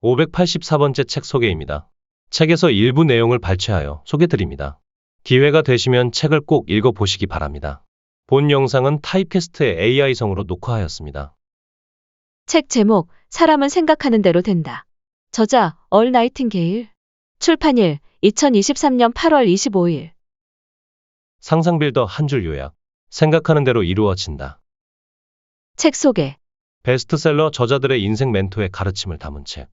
584번째 책 소개입니다. 책에서 일부 내용을 발췌하여 소개드립니다. 기회가 되시면 책을 꼭 읽어보시기 바랍니다. 본 영상은 타입캐스트의 AI성으로 녹화하였습니다. 책 제목, 사람은 생각하는 대로 된다. 저자, 얼 나이팅게일. 출판일, 2023년 8월 25일. 상상빌더 한 줄 요약. 생각하는 대로 이루어진다. 책 소개. 베스트셀러 저자들의 인생 멘토의 가르침을 담은 책.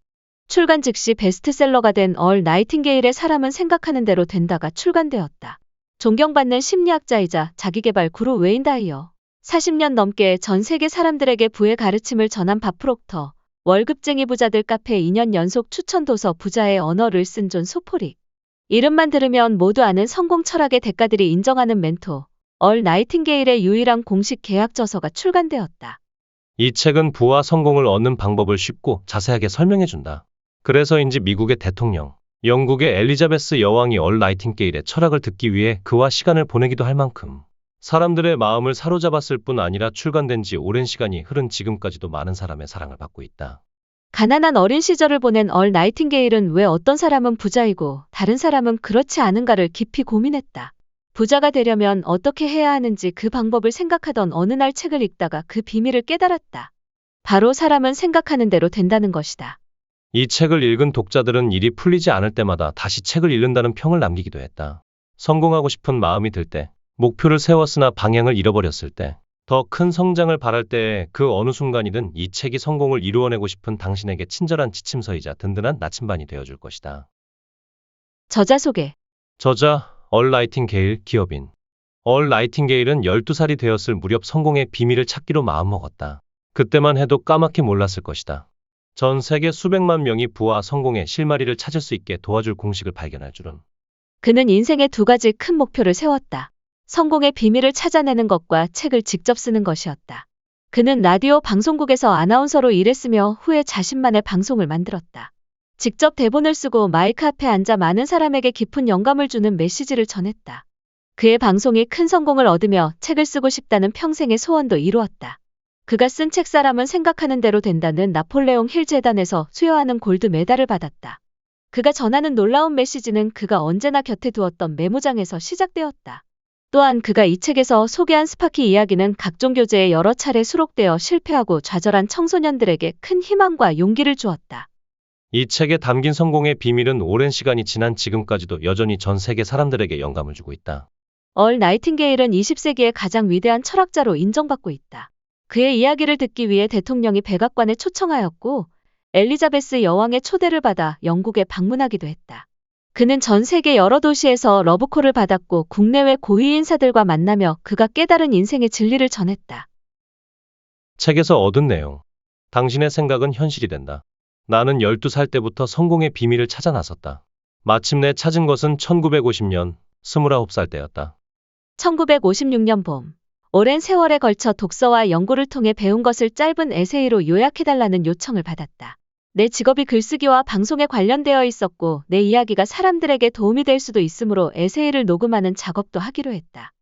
출간 즉시 베스트셀러가 된 얼 나이팅게일의 사람은 생각하는 대로 된다가 출간되었다. 존경받는 심리학자이자 자기계발 구루 웨인 다이어. 40년 넘게 전 세계 사람들에게 부의 가르침을 전한 밥 프록터. 월급쟁이 부자들 카페 2년 연속 추천 도서 부자의 언어를 쓴 존 소포릭. 이름만 들으면 모두 아는 성공 철학의 대가들이 인정하는 멘토. 얼 나이팅게일의 유일한 공식 계약 저서가 출간되었다. 이 책은 부와 성공을 얻는 방법을 쉽고 자세하게 설명해준다. 그래서인지 미국의 대통령, 영국의 엘리자베스 여왕이 얼 나이팅게일의 철학을 듣기 위해 그와 시간을 보내기도 할 만큼 사람들의 마음을 사로잡았을 뿐 아니라 출간된 지 오랜 시간이 흐른 지금까지도 많은 사람의 사랑을 받고 있다. 가난한 어린 시절을 보낸 얼 나이팅게일은 왜 어떤 사람은 부자이고 다른 사람은 그렇지 않은가를 깊이 고민했다. 부자가 되려면 어떻게 해야 하는지 그 방법을 생각하던 어느 날 책을 읽다가 그 비밀을 깨달았다. 바로 사람은 생각하는 대로 된다는 것이다. 이 책을 읽은 독자들은 일이 풀리지 않을 때마다 다시 책을 읽는다는 평을 남기기도 했다. 성공하고 싶은 마음이 들 때, 목표를 세웠으나 방향을 잃어버렸을 때, 더 큰 성장을 바랄 때에 그 어느 순간이든 이 책이 성공을 이루어내고 싶은 당신에게 친절한 지침서이자 든든한 나침반이 되어줄 것이다. 저자 소개. 저자, 얼 나이팅게일 기업인. 얼 나이팅게일은 12살이 되었을 무렵 성공의 비밀을 찾기로 마음먹었다. 그때만 해도 까맣게 몰랐을 것이다. 전 세계 수백만 명이 부와 성공의 실마리를 찾을 수 있게 도와줄 공식을 발견할 줄은. 그는 인생에 두 가지 큰 목표를 세웠다. 성공의 비밀을 찾아내는 것과 책을 직접 쓰는 것이었다. 그는 라디오 방송국에서 아나운서로 일했으며 후에 자신만의 방송을 만들었다. 직접 대본을 쓰고 마이크 앞에 앉아 많은 사람에게 깊은 영감을 주는 메시지를 전했다. 그의 방송이 큰 성공을 얻으며 책을 쓰고 싶다는 평생의 소원도 이루었다. 그가 쓴 책 사람은 생각하는 대로 된다는 나폴레옹 힐 재단에서 수여하는 골드 메달을 받았다. 그가 전하는 놀라운 메시지는 그가 언제나 곁에 두었던 메모장에서 시작되었다. 또한 그가 이 책에서 소개한 스파키 이야기는 각종 교재에 여러 차례 수록되어 실패하고 좌절한 청소년들에게 큰 희망과 용기를 주었다. 이 책에 담긴 성공의 비밀은 오랜 시간이 지난 지금까지도 여전히 전 세계 사람들에게 영감을 주고 있다. 얼 나이팅게일은 20세기의 가장 위대한 철학자로 인정받고 있다. 그의 이야기를 듣기 위해 대통령이 백악관에 초청하였고 엘리자베스 여왕의 초대를 받아 영국에 방문하기도 했다. 그는 전 세계 여러 도시에서 러브콜을 받았고 국내외 고위 인사들과 만나며 그가 깨달은 인생의 진리를 전했다. 책에서 얻은 내용. 당신의 생각은 현실이 된다. 나는 12살 때부터 성공의 비밀을 찾아 나섰다. 마침내 찾은 것은 1950년 29살 때였다. 1956년 봄. 오랜 세월에 걸쳐 독서와 연구를 통해 배운 것을 짧은 에세이로 요약해달라는 요청을 받았다. 내 직업이 글쓰기와 방송에 관련되어 있었고 내 이야기가 사람들에게 도움이 될 수도 있으므로 에세이를 녹음하는 작업도 하기로 했다.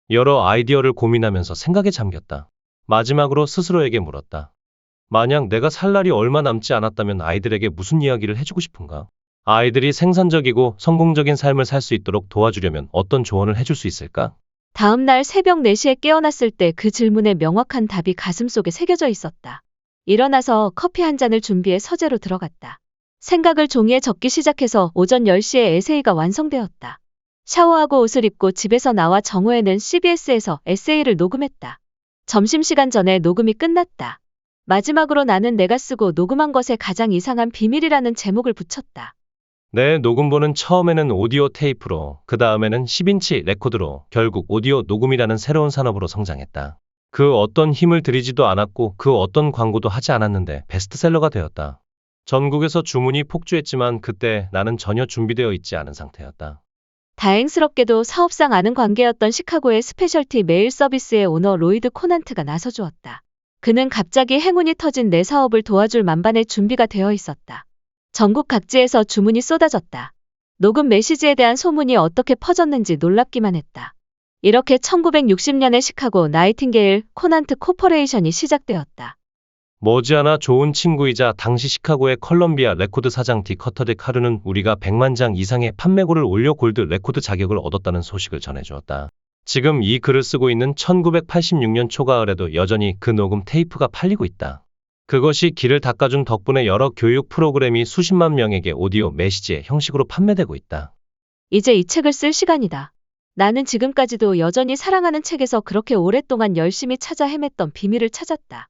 여러 아이디어를 고민하면서 생각에 잠겼다. 마지막으로 스스로에게 물었다. 만약 내가 살 날이 얼마 남지 않았다면 아이들에게 무슨 이야기를 해주고 싶은가? 아이들이 생산적이고 성공적인 삶을 살 수 있도록 도와주려면 어떤 조언을 해줄 수 있을까? 다음 날 새벽 4시에 깨어났을 때 그 질문에 명확한 답이 가슴속에 새겨져 있었다. 일어나서 커피 한 잔을 준비해 서재로 들어갔다. 생각을 종이에 적기 시작해서 오전 10시에 에세이가 완성되었다. 샤워하고 옷을 입고 집에서 나와 정오에는 CBS에서 에세이를 녹음했다. 점심시간 전에 녹음이 끝났다. 마지막으로 나는 내가 쓰고 녹음한 것에 가장 이상한 비밀이라는 제목을 붙였다. 내 녹음본은 처음에는 오디오 테이프로, 그 다음에는 10인치 레코드로, 결국 오디오 녹음이라는 새로운 산업으로 성장했다. 그 어떤 힘을 들이지도 않았고 그 어떤 광고도 하지 않았는데 베스트셀러가 되었다. 전국에서 주문이 폭주했지만 그때 나는 전혀 준비되어 있지 않은 상태였다. 다행스럽게도 사업상 아는 관계였던 시카고의 스페셜티 메일 서비스의 오너 로이드 코난트가 나서주었다. 그는 갑자기 행운이 터진 내 사업을 도와줄 만반의 준비가 되어 있었다. 전국 각지에서 주문이 쏟아졌다. 녹음 메시지에 대한 소문이 어떻게 퍼졌는지 놀랍기만 했다. 이렇게 1960년에 시카고 나이팅게일 코난트 코퍼레이션이 시작되었다. 머지않아 좋은 친구이자 당시 시카고의 컬럼비아 레코드 사장 디 커터드 카르는 우리가 100만 장 이상의 판매고를 올려 골드 레코드 자격을 얻었다는 소식을 전해주었다. 지금 이 글을 쓰고 있는 1986년 초가을에도 여전히 그 녹음 테이프가 팔리고 있다. 그것이 길을 닦아준 덕분에 여러 교육 프로그램이 수십만 명에게 오디오 메시지의 형식으로 판매되고 있다. 이제 이 책을 쓸 시간이다. 나는 지금까지도 여전히 사랑하는 책에서 그렇게 오랫동안 열심히 찾아 헤맸던 비밀을 찾았다.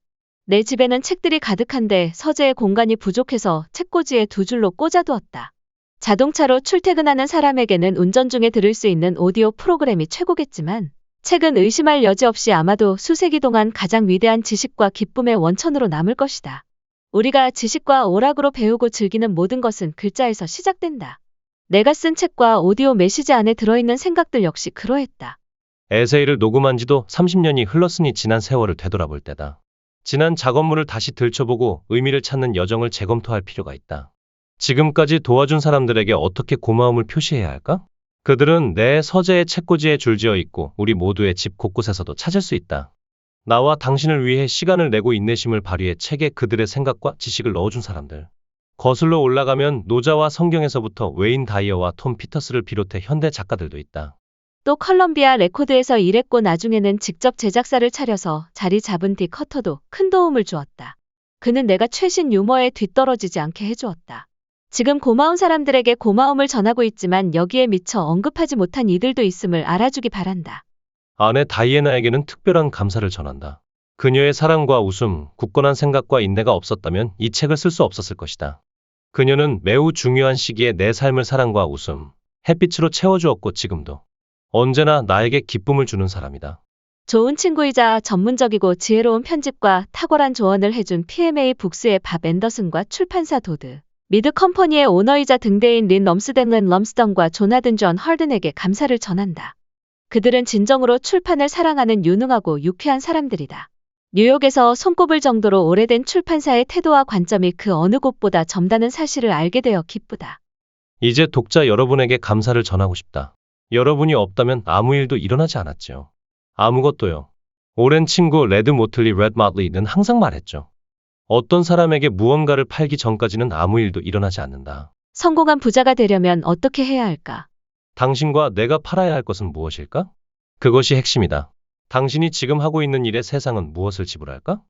내 집에는 책들이 가득한데 서재의 공간이 부족해서 책꽂이에 두 줄로 꽂아두었다. 자동차로 출퇴근하는 사람에게는 운전 중에 들을 수 있는 오디오 프로그램이 최고겠지만 책은 의심할 여지 없이 아마도 수세기 동안 가장 위대한 지식과 기쁨의 원천으로 남을 것이다. 우리가 지식과 오락으로 배우고 즐기는 모든 것은 글자에서 시작된다. 내가 쓴 책과 오디오 메시지 안에 들어있는 생각들 역시 그러했다. 에세이를 녹음한 지도 30년이 흘렀으니 지난 세월을 되돌아볼 때다. 지난 작업물을 다시 들춰보고 의미를 찾는 여정을 재검토할 필요가 있다. 지금까지 도와준 사람들에게 어떻게 고마움을 표시해야 할까? 그들은 내 서재의 책꽂이에 줄지어 있고 우리 모두의 집 곳곳에서도 찾을 수 있다. 나와 당신을 위해 시간을 내고 인내심을 발휘해 책에 그들의 생각과 지식을 넣어준 사람들. 거슬러 올라가면 노자와 성경에서부터 웨인 다이어와 톰 피터스를 비롯해 현대 작가들도 있다. 또 컬럼비아 레코드에서 일했고 나중에는 직접 제작사를 차려서 자리 잡은 디 커터도 큰 도움을 주었다. 그는 내가 최신 유머에 뒤떨어지지 않게 해주었다. 지금 고마운 사람들에게 고마움을 전하고 있지만 여기에 미처 언급하지 못한 이들도 있음을 알아주기 바란다. 아내 다이애나에게는 특별한 감사를 전한다. 그녀의 사랑과 웃음, 굳건한 생각과 인내가 없었다면 이 책을 쓸 수 없었을 것이다. 그녀는 매우 중요한 시기에 내 삶을 사랑과 웃음, 햇빛으로 채워주었고 지금도 언제나 나에게 기쁨을 주는 사람이다. 좋은 친구이자 전문적이고 지혜로운 편집과 탁월한 조언을 해준 PMA 북스의 밥 앤더슨과 출판사 도드 미드 컴퍼니의 오너이자 등대인 린 럼스덴 럼스던과 조나든 존 헐든에게 감사를 전한다. 그들은 진정으로 출판을 사랑하는 유능하고 유쾌한 사람들이다. 뉴욕에서 손꼽을 정도로 오래된 출판사의 태도와 관점이 그 어느 곳보다 점다는 사실을 알게 되어 기쁘다. 이제 독자 여러분에게 감사를 전하고 싶다. 여러분이 없다면 아무 일도 일어나지 않았죠. 아무것도요. 오랜 친구 레드 모틀리 레드 마틀리는 항상 말했죠. 어떤 사람에게 무언가를 팔기 전까지는 아무 일도 일어나지 않는다. 성공한 부자가 되려면 어떻게 해야 할까? 당신과 내가 팔아야 할 것은 무엇일까? 그것이 핵심이다. 당신이 지금 하고 있는 일에 세상은 무엇을 지불할까?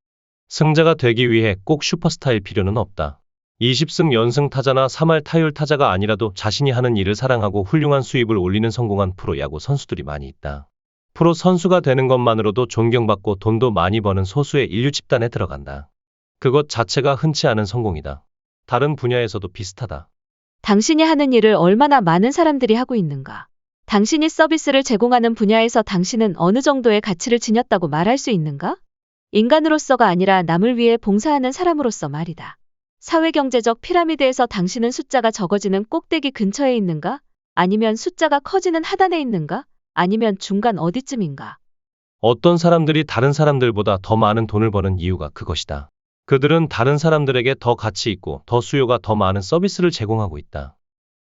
승자가 되기 위해 꼭 슈퍼스타일 필요는 없다. 20승 연승 타자나 3할 타율 타자가 아니라도 자신이 하는 일을 사랑하고 훌륭한 수입을 올리는 성공한 프로야구 선수들이 많이 있다. 프로 선수가 되는 것만으로도 존경받고 돈도 많이 버는 소수의 인류 집단에 들어간다. 그것 자체가 흔치 않은 성공이다. 다른 분야에서도 비슷하다. 당신이 하는 일을 얼마나 많은 사람들이 하고 있는가? 당신이 서비스를 제공하는 분야에서 당신은 어느 정도의 가치를 지녔다고 말할 수 있는가? 인간으로서가 아니라 남을 위해 봉사하는 사람으로서 말이다. 사회경제적 피라미드에서 당신은 숫자가 적어지는 꼭대기 근처에 있는가? 아니면 숫자가 커지는 하단에 있는가? 아니면 중간 어디쯤인가? 어떤 사람들이 다른 사람들보다 더 많은 돈을 버는 이유가 그것이다. 그들은 다른 사람들에게 더 가치 있고 더 수요가 더 많은 서비스를 제공하고 있다.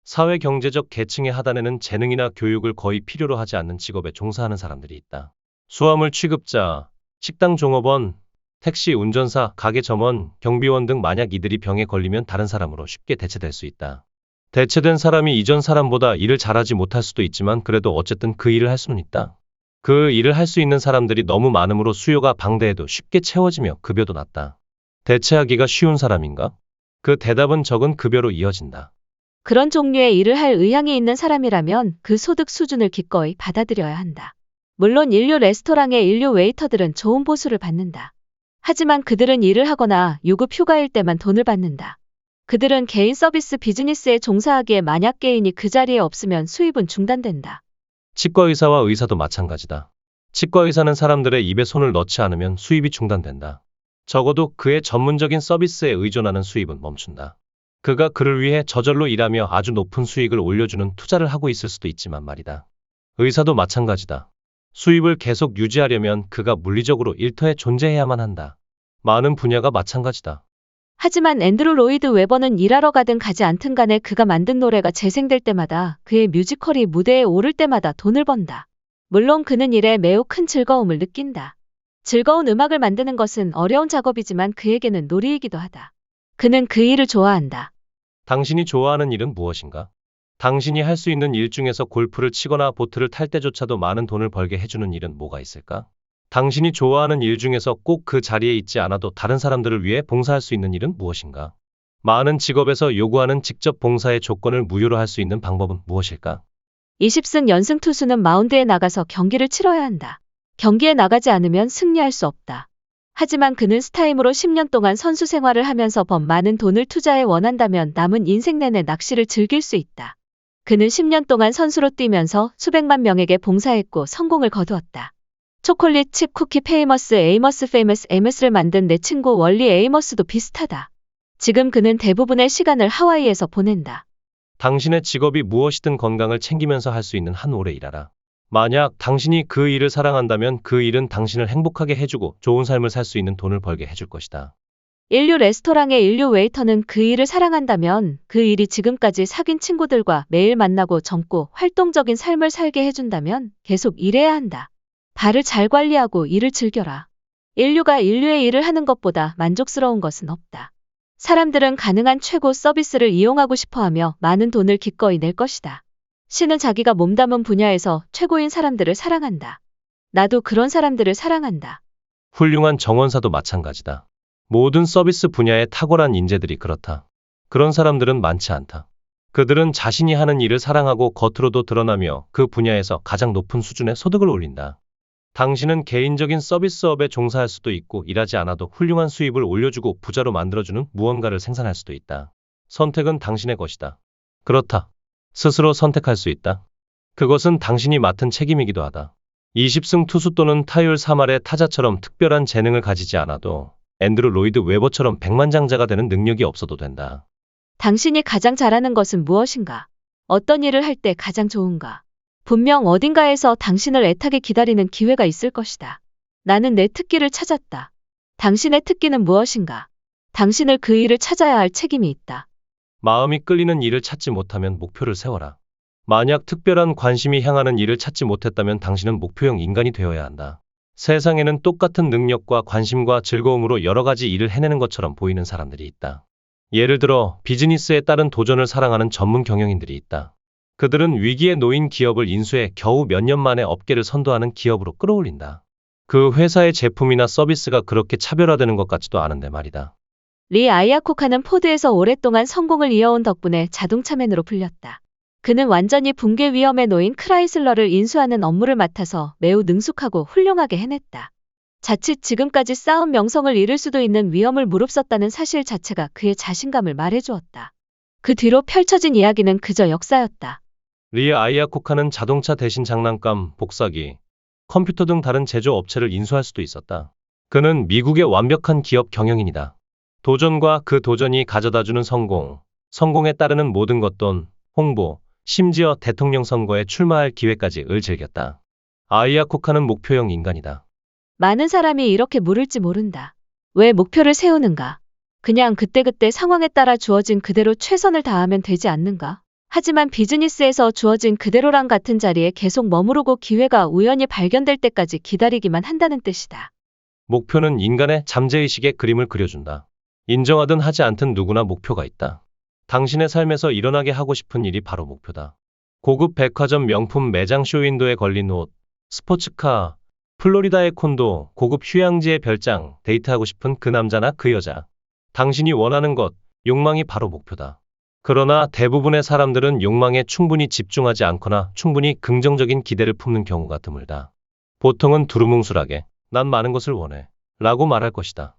사회 경제적 계층의 하단에는 재능이나 교육을 거의 필요로 하지 않는 직업에 종사하는 사람들이 있다. 수화물 취급자, 식당 종업원, 택시 운전사, 가게 점원, 경비원 등 만약 이들이 병에 걸리면 다른 사람으로 쉽게 대체될 수 있다. 대체된 사람이 이전 사람보다 일을 잘하지 못할 수도 있지만 그래도 어쨌든 그 일을 할 수는 있다. 그 일을 할 수 있는 사람들이 너무 많음으로 수요가 방대해도 쉽게 채워지며 급여도 낮다. 대체하기가 쉬운 사람인가? 그 대답은 적은 급여로 이어진다. 그런 종류의 일을 할 의향이 있는 사람이라면 그 소득 수준을 기꺼이 받아들여야 한다. 물론 인류 레스토랑의 인류 웨이터들은 좋은 보수를 받는다. 하지만 그들은 일을 하거나 유급 휴가일 때만 돈을 받는다. 그들은 개인 서비스 비즈니스에 종사하기에 만약 개인이 그 자리에 없으면 수입은 중단된다. 치과 의사와 의사도 마찬가지다. 치과 의사는 사람들의 입에 손을 넣지 않으면 수입이 중단된다. 적어도 그의 전문적인 서비스에 의존하는 수입은 멈춘다. 그가 그를 위해 저절로 일하며 아주 높은 수익을 올려주는 투자를 하고 있을 수도 있지만 말이다. 의사도 마찬가지다. 수입을 계속 유지하려면 그가 물리적으로 일터에 존재해야만 한다. 많은 분야가 마찬가지다. 하지만 앤드루 로이드 웨버는 일하러 가든 가지 않든 간에 그가 만든 노래가 재생될 때마다 그의 뮤지컬이 무대에 오를 때마다 돈을 번다. 물론 그는 일에 매우 큰 즐거움을 느낀다. 즐거운 음악을 만드는 것은 어려운 작업이지만 그에게는 놀이이기도 하다. 그는 그 일을 좋아한다. 당신이 좋아하는 일은 무엇인가? 당신이 할 수 있는 일 중에서 골프를 치거나 보트를 탈 때조차도 많은 돈을 벌게 해주는 일은 뭐가 있을까? 당신이 좋아하는 일 중에서 꼭 그 자리에 있지 않아도 다른 사람들을 위해 봉사할 수 있는 일은 무엇인가? 많은 직업에서 요구하는 직접 봉사의 조건을 무효로 할 수 있는 방법은 무엇일까? 20승 연승 투수는 마운드에 나가서 경기를 치러야 한다. 경기에 나가지 않으면 승리할 수 없다. 하지만 그는 스타임으로 10년 동안 선수 생활을 하면서 번 많은 돈을 투자해 원한다면 남은 인생 내내 낚시를 즐길 수 있다. 그는 10년 동안 선수로 뛰면서 수백만 명에게 봉사했고 성공을 거두었다. 초콜릿 칩 쿠키 페이머스 에이머스 페이머스 에머스를 만든 내 친구 월리 에이머스도 비슷하다. 지금 그는 대부분의 시간을 하와이에서 보낸다. 당신의 직업이 무엇이든 건강을 챙기면서 할 수 있는 한 오래 일하라. 만약 당신이 그 일을 사랑한다면 그 일은 당신을 행복하게 해주고 좋은 삶을 살 수 있는 돈을 벌게 해줄 것이다. 인류 레스토랑의 인류 웨이터는 그 일을 사랑한다면 그 일이 지금까지 사귄 친구들과 매일 만나고 젊고 활동적인 삶을 살게 해준다면 계속 일해야 한다. 발을 잘 관리하고 일을 즐겨라. 인류가 인류의 일을 하는 것보다 만족스러운 것은 없다. 사람들은 가능한 최고 서비스를 이용하고 싶어하며 많은 돈을 기꺼이 낼 것이다. 신은 자기가 몸담은 분야에서 최고인 사람들을 사랑한다. 나도 그런 사람들을 사랑한다. 훌륭한 정원사도 마찬가지다. 모든 서비스 분야에 탁월한 인재들이 그렇다. 그런 사람들은 많지 않다. 그들은 자신이 하는 일을 사랑하고 겉으로도 드러나며 그 분야에서 가장 높은 수준의 소득을 올린다. 당신은 개인적인 서비스업에 종사할 수도 있고 일하지 않아도 훌륭한 수입을 올려주고 부자로 만들어주는 무언가를 생산할 수도 있다. 선택은 당신의 것이다. 그렇다. 스스로 선택할 수 있다. 그것은 당신이 맡은 책임이기도 하다. 20승 투수 또는 타율 3할의 타자처럼 특별한 재능을 가지지 않아도 앤드루 로이드 웨버처럼 백만장자가 되는 능력이 없어도 된다. 당신이 가장 잘하는 것은 무엇인가? 어떤 일을 할 때 가장 좋은가? 분명 어딘가에서 당신을 애타게 기다리는 기회가 있을 것이다. 나는 내 특기를 찾았다. 당신의 특기는 무엇인가? 당신을 그 일을 찾아야 할 책임이 있다. 마음이 끌리는 일을 찾지 못하면 목표를 세워라. 만약 특별한 관심이 향하는 일을 찾지 못했다면 당신은 목표형 인간이 되어야 한다. 세상에는 똑같은 능력과 관심과 즐거움으로 여러 가지 일을 해내는 것처럼 보이는 사람들이 있다. 예를 들어 비즈니스에 따른 도전을 사랑하는 전문 경영인들이 있다. 그들은 위기에 놓인 기업을 인수해 겨우 몇 년 만에 업계를 선도하는 기업으로 끌어올린다. 그 회사의 제품이나 서비스가 그렇게 차별화되는 것 같지도 않은데 말이다. 리 아이아코카는 포드에서 오랫동안 성공을 이어온 덕분에 자동차맨으로 불렸다. 그는 완전히 붕괴 위험에 놓인 크라이슬러를 인수하는 업무를 맡아서 매우 능숙하고 훌륭하게 해냈다. 자칫 지금까지 쌓은 명성을 잃을 수도 있는 위험을 무릅썼다는 사실 자체가 그의 자신감을 말해주었다. 그 뒤로 펼쳐진 이야기는 그저 역사였다. 리 아이아코카는 자동차 대신 장난감, 복사기, 컴퓨터 등 다른 제조업체를 인수할 수도 있었다. 그는 미국의 완벽한 기업 경영인이다. 도전과 그 도전이 가져다주는 성공, 성공에 따르는 모든 것 돈, 홍보, 심지어 대통령 선거에 출마할 기회까지 을 즐겼다. 아이아코카는 목표형 인간이다. 많은 사람이 이렇게 물을지 모른다. 왜 목표를 세우는가? 그냥 그때그때 상황에 따라 주어진 그대로 최선을 다하면 되지 않는가? 하지만 비즈니스에서 주어진 그대로랑 같은 자리에 계속 머무르고 기회가 우연히 발견될 때까지 기다리기만 한다는 뜻이다. 목표는 인간의 잠재의식의 그림을 그려준다. 인정하든 하지 않든 누구나 목표가 있다. 당신의 삶에서 일어나게 하고 싶은 일이 바로 목표다. 고급 백화점 명품 매장 쇼윈도에 걸린 옷, 스포츠카, 플로리다의 콘도, 고급 휴양지의 별장, 데이트하고 싶은 그 남자나 그 여자. 당신이 원하는 것, 욕망이 바로 목표다. 그러나 대부분의 사람들은 욕망에 충분히 집중하지 않거나 충분히 긍정적인 기대를 품는 경우가 드물다. 보통은 두루뭉술하게 난 많은 것을 원해 라고 말할 것이다.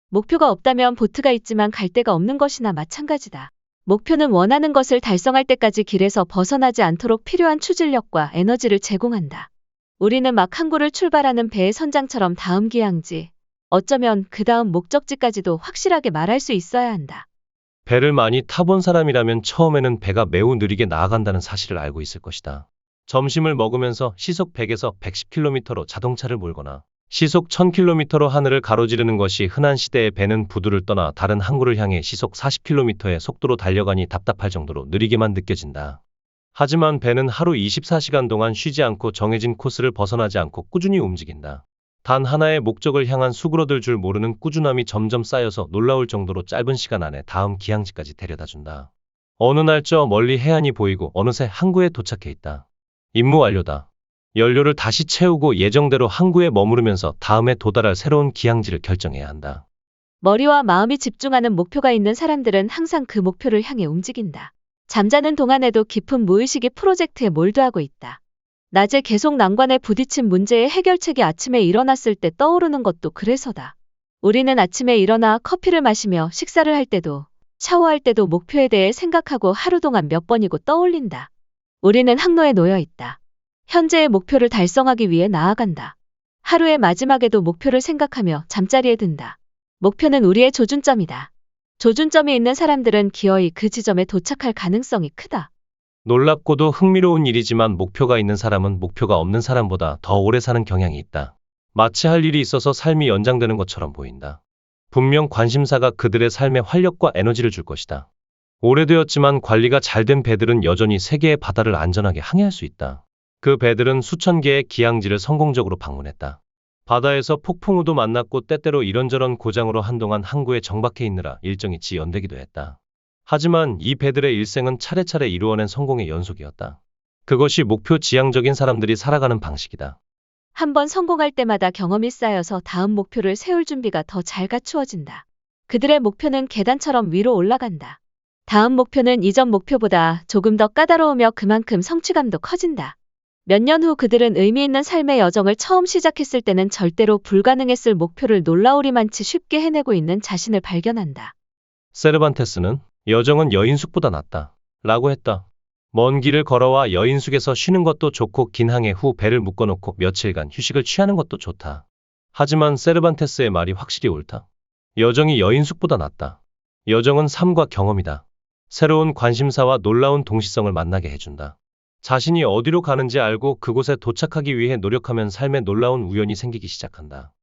목표가 없다면 보트가 있지만 갈 데가 없는 것이나 마찬가지다. 목표는 원하는 것을 달성할 때까지 길에서 벗어나지 않도록 필요한 추진력과 에너지를 제공한다. 우리는 막 항구를 출발하는 배의 선장처럼 다음 기항지, 어쩌면 그 다음 목적지까지도 확실하게 말할 수 있어야 한다. 배를 많이 타본 사람이라면 처음에는 배가 매우 느리게 나아간다는 사실을 알고 있을 것이다. 점심을 먹으면서 시속 100에서 110km로 자동차를 몰거나 시속 1000km로 하늘을 가로지르는 것이 흔한 시대의 배는 부두를 떠나 다른 항구를 향해 시속 40km의 속도로 달려가니 답답할 정도로 느리게만 느껴진다. 하지만 배는 하루 24시간 동안 쉬지 않고 정해진 코스를 벗어나지 않고 꾸준히 움직인다. 단 하나의 목적을 향한 수그러들 줄 모르는 꾸준함이 점점 쌓여서 놀라울 정도로 짧은 시간 안에 다음 기항지까지 데려다준다. 어느 날 저 멀리 해안이 보이고 어느새 항구에 도착해 있다. 임무 완료다. 연료를 다시 채우고 예정대로 항구에 머무르면서 다음에 도달할 새로운 기항지를 결정해야 한다. 머리와 마음이 집중하는 목표가 있는 사람들은 항상 그 목표를 향해 움직인다. 잠자는 동안에도 깊은 무의식이 프로젝트에 몰두하고 있다. 낮에 계속 난관에 부딪힌 문제의 해결책이 아침에 일어났을 때 떠오르는 것도 그래서다. 우리는 아침에 일어나 커피를 마시며 식사를 할 때도 샤워할 때도 목표에 대해 생각하고 하루 동안 몇 번이고 떠올린다. 우리는 항로에 놓여 있다. 현재의 목표를 달성하기 위해 나아간다. 하루의 마지막에도 목표를 생각하며 잠자리에 든다. 목표는 우리의 조준점이다. 조준점이 있는 사람들은 기어이 그 지점에 도착할 가능성이 크다. 놀랍고도 흥미로운 일이지만 목표가 있는 사람은 목표가 없는 사람보다 더 오래 사는 경향이 있다. 마치 할 일이 있어서 삶이 연장되는 것처럼 보인다. 분명 관심사가 그들의 삶에 활력과 에너지를 줄 것이다. 오래되었지만 관리가 잘 된 배들은 여전히 세계의 바다를 안전하게 항해할 수 있다. 그 배들은 수천 개의 기항지를 성공적으로 방문했다. 바다에서 폭풍우도 만났고 때때로 이런저런 고장으로 한동안 항구에 정박해 있느라 일정이 지연되기도 했다. 하지만 이 배들의 일생은 차례차례 이루어낸 성공의 연속이었다. 그것이 목표 지향적인 사람들이 살아가는 방식이다. 한번 성공할 때마다 경험이 쌓여서 다음 목표를 세울 준비가 더 잘 갖추어진다. 그들의 목표는 계단처럼 위로 올라간다. 다음 목표는 이전 목표보다 조금 더 까다로우며 그만큼 성취감도 커진다. 몇 년 후 그들은 의미 있는 삶의 여정을 처음 시작했을 때는 절대로 불가능했을 목표를 놀라우리만치 쉽게 해내고 있는 자신을 발견한다. 세르반테스는 여정은 여인숙보다 낫다. 라고 했다. 먼 길을 걸어와 여인숙에서 쉬는 것도 좋고 긴 항해 후 배를 묶어놓고 며칠간 휴식을 취하는 것도 좋다. 하지만 세르반테스의 말이 확실히 옳다. 여정이 여인숙보다 낫다. 여정은 삶과 경험이다. 새로운 관심사와 놀라운 동시성을 만나게 해준다. 자신이 어디로 가는지 알고 그곳에 도착하기 위해 노력하면 삶에 놀라운 우연이 생기기 시작한다.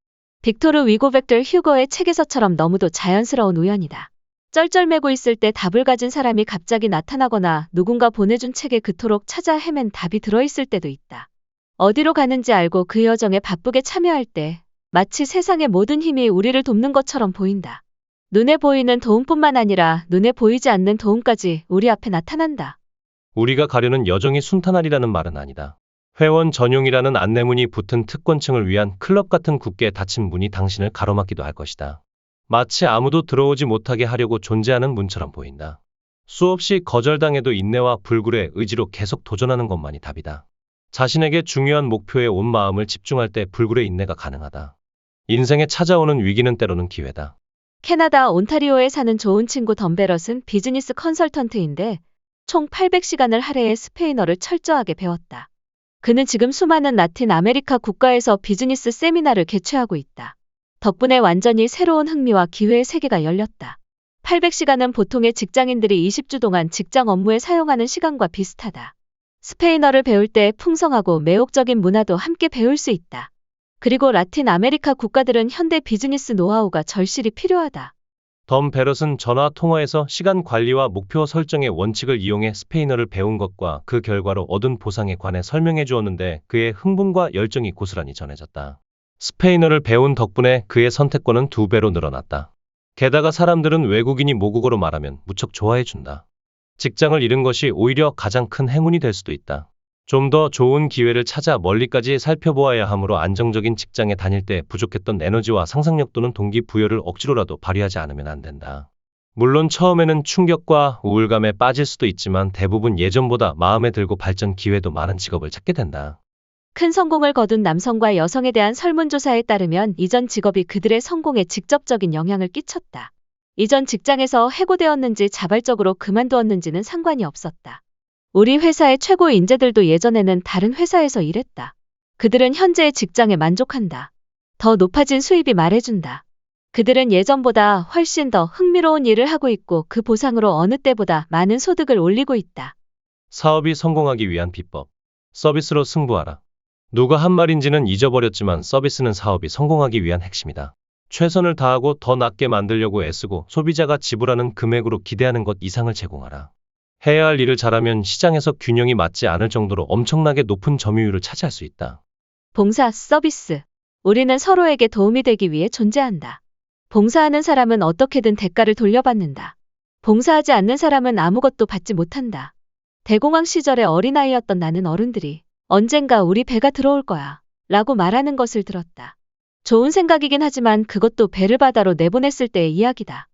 빅토르 위고 벡터 휴거의 책에서처럼 너무도 자연스러운 우연이다. 쩔쩔매고 있을 때 답을 가진 사람이 갑자기 나타나거나 누군가 보내준 책에 그토록 찾아 헤맨 답이 들어있을 때도 있다. 어디로 가는지 알고 그 여정에 바쁘게 참여할 때 마치 세상의 모든 힘이 우리를 돕는 것처럼 보인다. 눈에 보이는 도움뿐만 아니라 눈에 보이지 않는 도움까지 우리 앞에 나타난다. 우리가 가려는 여정이 순탄하리라는 말은 아니다. 회원 전용이라는 안내문이 붙은 특권층을 위한 클럽 같은 굳게 닫힌 문이 당신을 가로막기도 할 것이다. 마치 아무도 들어오지 못하게 하려고 존재하는 문처럼 보인다. 수없이 거절당해도 인내와 불굴의 의지로 계속 도전하는 것만이 답이다. 자신에게 중요한 목표에 온 마음을 집중할 때 불굴의 인내가 가능하다. 인생에 찾아오는 위기는 때로는 기회다. 캐나다 온타리오에 사는 좋은 친구 덤베럿은 비즈니스 컨설턴트인데 총 800시간을 할애해 스페인어를 철저하게 배웠다. 그는 지금 수많은 라틴 아메리카 국가에서 비즈니스 세미나를 개최하고 있다. 덕분에 완전히 새로운 흥미와 기회의 세계가 열렸다. 800시간은 보통의 직장인들이 20주 동안 직장 업무에 사용하는 시간과 비슷하다. 스페인어를 배울 때 풍성하고 매혹적인 문화도 함께 배울 수 있다. 그리고 라틴 아메리카 국가들은 현대 비즈니스 노하우가 절실히 필요하다. 덤 베럿은 전화 통화에서 시간 관리와 목표 설정의 원칙을 이용해 스페인어를 배운 것과 그 결과로 얻은 보상에 관해 설명해 주었는데 그의 흥분과 열정이 고스란히 전해졌다. 스페인어를 배운 덕분에 그의 선택권은 2배로 늘어났다. 게다가 사람들은 외국인이 모국어로 말하면 무척 좋아해 준다. 직장을 잃은 것이 오히려 가장 큰 행운이 될 수도 있다. 좀 더 좋은 기회를 찾아 멀리까지 살펴보아야 하므로 안정적인 직장에 다닐 때 부족했던 에너지와 상상력 또는 동기부여를 억지로라도 발휘하지 않으면 안 된다. 물론 처음에는 충격과 우울감에 빠질 수도 있지만 대부분 예전보다 마음에 들고 발전 기회도 많은 직업을 찾게 된다. 큰 성공을 거둔 남성과 여성에 대한 설문조사에 따르면 이전 직업이 그들의 성공에 직접적인 영향을 끼쳤다. 이전 직장에서 해고되었는지 자발적으로 그만두었는지는 상관이 없었다. 우리 회사의 최고 인재들도 예전에는 다른 회사에서 일했다. 그들은 현재의 직장에 만족한다. 더 높아진 수입이 말해준다. 그들은 예전보다 훨씬 더 흥미로운 일을 하고 있고 그 보상으로 어느 때보다 많은 소득을 올리고 있다. 사업이 성공하기 위한 비법. 서비스로 승부하라. 누가 한 말인지는 잊어버렸지만 서비스는 사업이 성공하기 위한 핵심이다. 최선을 다하고 더 낫게 만들려고 애쓰고 소비자가 지불하는 금액으로 기대하는 것 이상을 제공하라. 해야 할 일을 잘하면 시장에서 균형이 맞지 않을 정도로 엄청나게 높은 점유율을 차지할 수 있다. 봉사, 서비스. 우리는 서로에게 도움이 되기 위해 존재한다. 봉사하는 사람은 어떻게든 대가를 돌려받는다. 봉사하지 않는 사람은 아무것도 받지 못한다. 대공황 시절의 어린아이였던 나는 어른들이 언젠가 우리 배가 들어올 거야 라고 말하는 것을 들었다. 좋은 생각이긴 하지만 그것도 배를 바다로 내보냈을 때의 이야기다.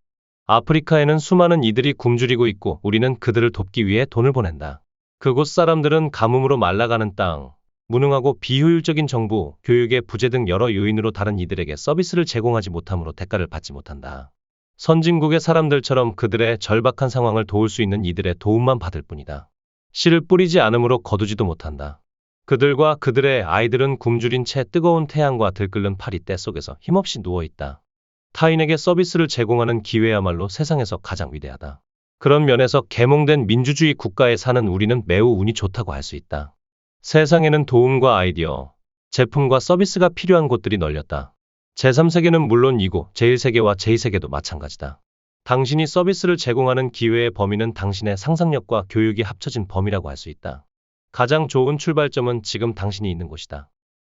아프리카에는 수많은 이들이 굶주리고 있고 우리는 그들을 돕기 위해 돈을 보낸다. 그곳 사람들은 가뭄으로 말라가는 땅, 무능하고 비효율적인 정부, 교육의 부재 등 여러 요인으로 다른 이들에게 서비스를 제공하지 못함으로 대가를 받지 못한다. 선진국의 사람들처럼 그들의 절박한 상황을 도울 수 있는 이들의 도움만 받을 뿐이다. 씨를 뿌리지 않으므로 거두지도 못한다. 그들과 그들의 아이들은 굶주린 채 뜨거운 태양과 들끓는 파리떼 속에서 힘없이 누워있다. 타인에게 서비스를 제공하는 기회야말로 세상에서 가장 위대하다. 그런 면에서 계몽된 민주주의 국가에 사는 우리는 매우 운이 좋다고 할 수 있다. 세상에는 도움과 아이디어, 제품과 서비스가 필요한 곳들이 널렸다. 제3세계는 물론 이고 제1세계와 제2세계도 마찬가지다. 당신이 서비스를 제공하는 기회의 범위는 당신의 상상력과 교육이 합쳐진 범위라고 할 수 있다. 가장 좋은 출발점은 지금 당신이 있는 곳이다.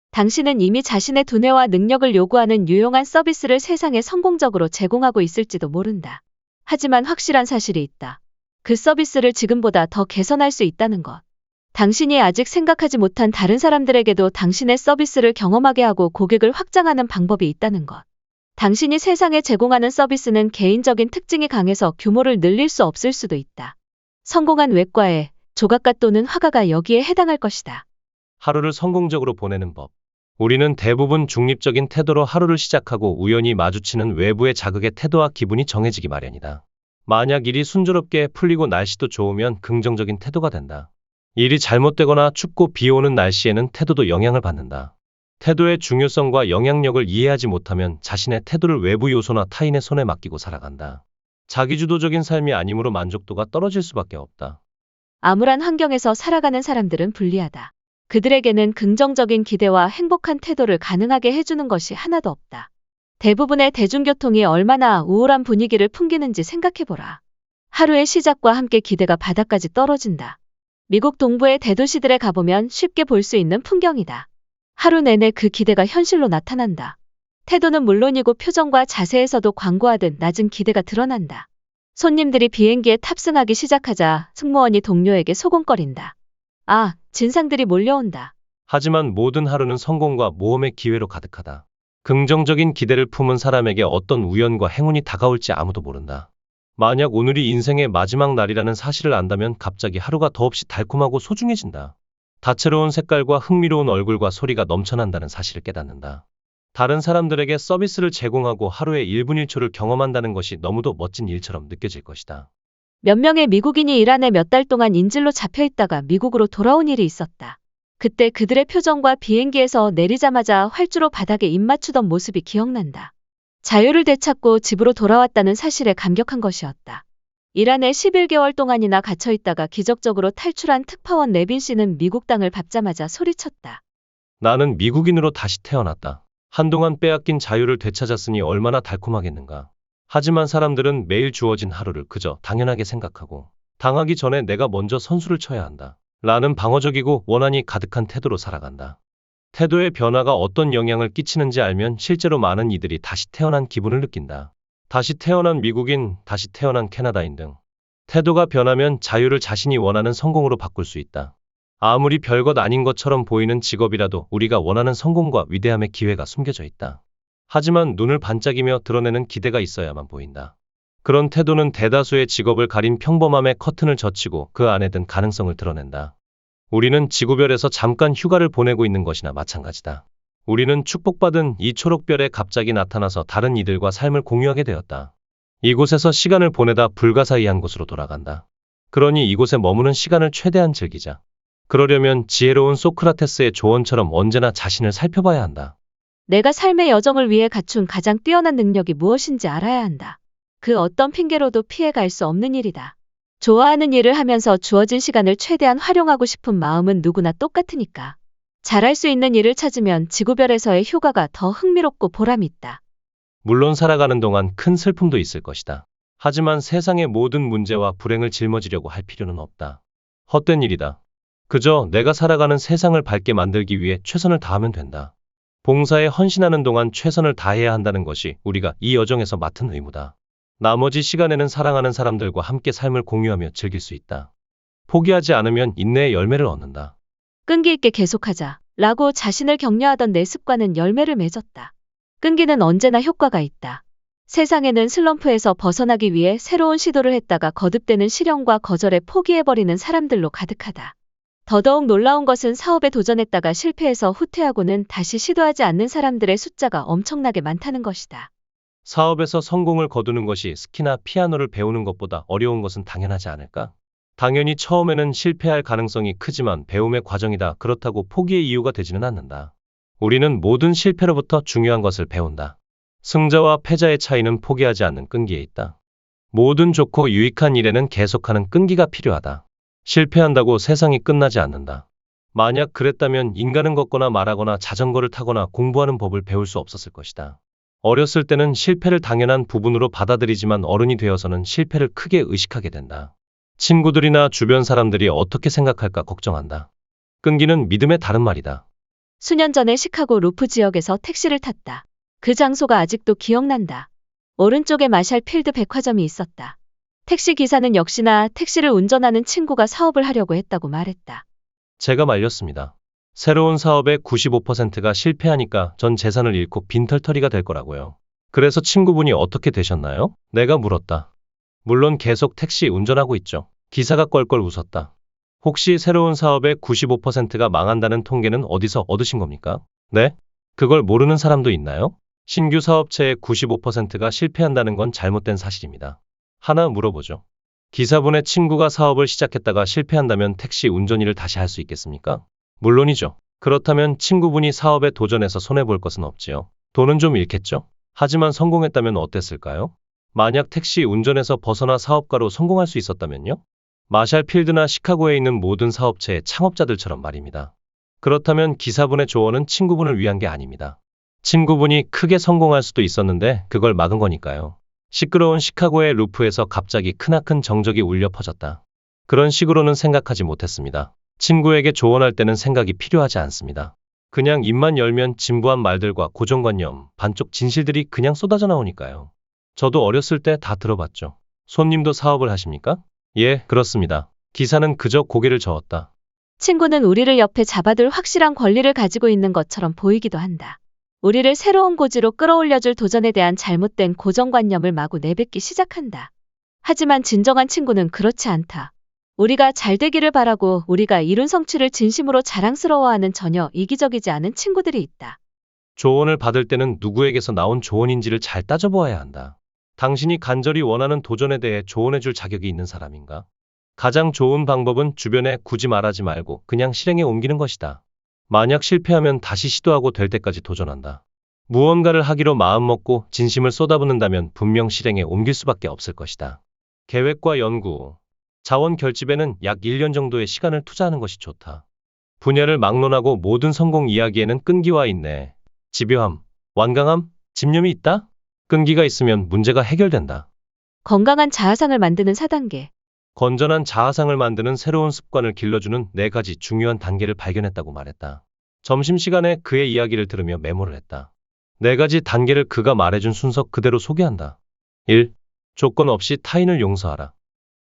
당신은 이미 자신의 두뇌와 능력을 요구하는 유용한 서비스를 세상에 성공적으로 제공하고 있을지도 모른다. 하지만 확실한 사실이 있다. 그 서비스를 지금보다 더 개선할 수 있다는 것. 당신이 아직 생각하지 못한 다른 사람들에게도 당신의 서비스를 경험하게 하고 고객을 확장하는 방법이 있다는 것. 당신이 세상에 제공하는 서비스는 개인적인 특징이 강해서 규모를 늘릴 수 없을 수도 있다. 성공한 외과에 조각가 또는 화가가 여기에 해당할 것이다. 하루를 성공적으로 보내는 법. 우리는 대부분 중립적인 태도로 하루를 시작하고 우연히 마주치는 외부의 자극의 태도와 기분이 정해지기 마련이다. 만약 일이 순조롭게 풀리고 날씨도 좋으면 긍정적인 태도가 된다. 일이 잘못되거나 춥고 비 오는 날씨에는 태도도 영향을 받는다. 태도의 중요성과 영향력을 이해하지 못하면 자신의 태도를 외부 요소나 타인의 손에 맡기고 살아간다. 자기주도적인 삶이 아니므로 만족도가 떨어질 수밖에 없다. 암울한 환경에서 살아가는 사람들은 불리하다. 그들에게는 긍정적인 기대와 행복한 태도를 가능하게 해주는 것이 하나도 없다. 대부분의 대중교통이 얼마나 우울한 분위기를 풍기는지 생각해보라. 하루의 시작과 함께 기대가 바닥까지 떨어진다. 미국 동부의 대도시들에 가보면 쉽게 볼 수 있는 풍경이다. 하루 내내 그 기대가 현실로 나타난다. 태도는 물론이고 표정과 자세에서도 광고하듯 낮은 기대가 드러난다. 손님들이 비행기에 탑승하기 시작하자 승무원이 동료에게 소곤거린다. 아, 진상들이 몰려온다. 하지만 모든 하루는 성공과 모험의 기회로 가득하다. 긍정적인 기대를 품은 사람에게 어떤 우연과 행운이 다가올지 아무도 모른다. 만약 오늘이 인생의 마지막 날이라는 사실을 안다면 갑자기 하루가 더없이 달콤하고 소중해진다. 다채로운 색깔과 흥미로운 얼굴과 소리가 넘쳐난다는 사실을 깨닫는다. 다른 사람들에게 서비스를 제공하고 하루의 1분 1초를 경험한다는 것이 너무도 멋진 일처럼 느껴질 것이다. 몇 명의 미국인이 이란에 몇 달 동안 인질로 잡혀 있다가 미국으로 돌아온 일이 있었다. 그때 그들의 표정과 비행기에서 내리자마자 활주로 바닥에 입 맞추던 모습이 기억난다. 자유를 되찾고 집으로 돌아왔다는 사실에 감격한 것이었다. 이란에 11개월 동안이나 갇혀 있다가 기적적으로 탈출한 특파원 레빈 씨는 미국 땅을 밟자마자 소리쳤다. 나는 미국인으로 다시 태어났다. 한동안 빼앗긴 자유를 되찾았으니 얼마나 달콤하겠는가. 하지만 사람들은 매일 주어진 하루를 그저 당연하게 생각하고 당하기 전에 내가 먼저 선수를 쳐야 한다. 라는 방어적이고 원한이 가득한 태도로 살아간다. 태도의 변화가 어떤 영향을 끼치는지 알면 실제로 많은 이들이 다시 태어난 기분을 느낀다. 다시 태어난 미국인, 다시 태어난 캐나다인 등. 태도가 변하면 자유를 자신이 원하는 성공으로 바꿀 수 있다. 아무리 별것 아닌 것처럼 보이는 직업이라도 우리가 원하는 성공과 위대함의 기회가 숨겨져 있다. 하지만 눈을 반짝이며 드러내는 기대가 있어야만 보인다. 그런 태도는 대다수의 직업을 가린 평범함의 커튼을 젖히고 그 안에 든 가능성을 드러낸다. 우리는 지구별에서 잠깐 휴가를 보내고 있는 것이나 마찬가지다. 우리는 축복받은 이 초록별에 갑자기 나타나서 다른 이들과 삶을 공유하게 되었다. 이곳에서 시간을 보내다 불가사의한 곳으로 돌아간다. 그러니 이곳에 머무는 시간을 최대한 즐기자. 그러려면 지혜로운 소크라테스의 조언처럼 언제나 자신을 살펴봐야 한다. 내가 삶의 여정을 위해 갖춘 가장 뛰어난 능력이 무엇인지 알아야 한다. 그 어떤 핑계로도 피해갈 수 없는 일이다. 좋아하는 일을 하면서 주어진 시간을 최대한 활용하고 싶은 마음은 누구나 똑같으니까. 잘할 수 있는 일을 찾으면 지구별에서의 휴가가 더 흥미롭고 보람있다. 물론 살아가는 동안 큰 슬픔도 있을 것이다. 하지만 세상의 모든 문제와 불행을 짊어지려고 할 필요는 없다. 헛된 일이다. 그저 내가 살아가는 세상을 밝게 만들기 위해 최선을 다하면 된다. 봉사에 헌신하는 동안 최선을 다해야 한다는 것이 우리가 이 여정에서 맡은 의무다. 나머지 시간에는 사랑하는 사람들과 함께 삶을 공유하며 즐길 수 있다. 포기하지 않으면 인내의 열매를 얻는다. 끈기 있게 계속하자. 라고 자신을 격려하던 내 습관은 열매를 맺었다. 끈기는 언제나 효과가 있다. 세상에는 슬럼프에서 벗어나기 위해 새로운 시도를 했다가 거듭되는 실현과 거절에 포기해버리는 사람들로 가득하다. 더더욱 놀라운 것은 사업에 도전했다가 실패해서 후퇴하고는 다시 시도하지 않는 사람들의 숫자가 엄청나게 많다는 것이다. 사업에서 성공을 거두는 것이 스키나 피아노를 배우는 것보다 어려운 것은 당연하지 않을까? 당연히 처음에는 실패할 가능성이 크지만 배움의 과정이다. 그렇다고 포기의 이유가 되지는 않는다. 우리는 모든 실패로부터 중요한 것을 배운다. 승자와 패자의 차이는 포기하지 않는 끈기에 있다. 모든 좋고 유익한 일에는 계속하는 끈기가 필요하다. 실패한다고 세상이 끝나지 않는다. 만약 그랬다면 인간은 걷거나 말하거나 자전거를 타거나 공부하는 법을 배울 수 없었을 것이다. 어렸을 때는 실패를 당연한 부분으로 받아들이지만 어른이 되어서는 실패를 크게 의식하게 된다. 친구들이나 주변 사람들이 어떻게 생각할까 걱정한다. 끈기는 믿음의 다른 말이다. 수년 전에 시카고 루프 지역에서 택시를 탔다. 그 장소가 아직도 기억난다. 오른쪽에 마샬 필드 백화점이 있었다. 택시 기사는 역시나 택시를 운전하는 친구가 사업을 하려고 했다고 말했다. 제가 말렸습니다. 새로운 사업의 95%가 실패하니까 전 재산을 잃고 빈털터리가 될 거라고요. 그래서 친구분이 어떻게 되셨나요? 내가 물었다. 물론 계속 택시 운전하고 있죠. 기사가 껄껄 웃었다. 혹시 새로운 사업의 95%가 망한다는 통계는 어디서 얻으신 겁니까? 네? 그걸 모르는 사람도 있나요? 신규 사업체의 95%가 실패한다는 건 잘못된 사실입니다. 하나 물어보죠. 기사분의 친구가 사업을 시작했다가 실패한다면 택시 운전 일을 다시 할 수 있겠습니까? 물론이죠. 그렇다면 친구분이 사업에 도전해서 손해볼 것은 없지요. 돈은 좀 잃겠죠? 하지만 성공했다면 어땠을까요? 만약 택시 운전에서 벗어나 사업가로 성공할 수 있었다면요? 마샬 필드나 시카고에 있는 모든 사업체의 창업자들처럼 말입니다. 그렇다면 기사분의 조언은 친구분을 위한 게 아닙니다. 친구분이 크게 성공할 수도 있었는데 그걸 막은 거니까요. 시끄러운 시카고의 루프에서 갑자기 크나큰 정적이 울려 퍼졌다. 그런 식으로는 생각하지 못했습니다. 친구에게 조언할 때는 생각이 필요하지 않습니다. 그냥 입만 열면 진부한 말들과 고정관념, 반쪽 진실들이 그냥 쏟아져 나오니까요. 저도 어렸을 때 다 들어봤죠. 손님도 사업을 하십니까? 예, 그렇습니다. 기사는 그저 고개를 저었다. 친구는 우리를 옆에 잡아둘 확실한 권리를 가지고 있는 것처럼 보이기도 한다. 우리를 새로운 고지로 끌어올려줄 도전에 대한 잘못된 고정관념을 마구 내뱉기 시작한다. 하지만 진정한 친구는 그렇지 않다. 우리가 잘 되기를 바라고 우리가 이룬 성취를 진심으로 자랑스러워하는 전혀 이기적이지 않은 친구들이 있다. 조언을 받을 때는 누구에게서 나온 조언인지를 잘 따져보아야 한다. 당신이 간절히 원하는 도전에 대해 조언해줄 자격이 있는 사람인가? 가장 좋은 방법은 주변에 굳이 말하지 말고 그냥 실행에 옮기는 것이다. 만약 실패하면 다시 시도하고 될 때까지 도전한다. 무언가를 하기로 마음먹고 진심을 쏟아붓는다면 분명 실행에 옮길 수밖에 없을 것이다. 계획과 연구, 자원 결집에는 약 1년 정도의 시간을 투자하는 것이 좋다. 분야를 막론하고 모든 성공 이야기에는 끈기와 인내, 집요함, 완강함, 집념이 있다? 끈기가 있으면 문제가 해결된다. 건강한 자아상을 만드는 4단계. 건전한 자아상을 만드는 새로운 습관을 길러주는 4가지 중요한 단계를 발견했다고 말했다. 점심시간에 그의 이야기를 들으며 메모를 했다. 4가지 단계를 그가 말해준 순서 그대로 소개한다. 1. 조건 없이 타인을 용서하라.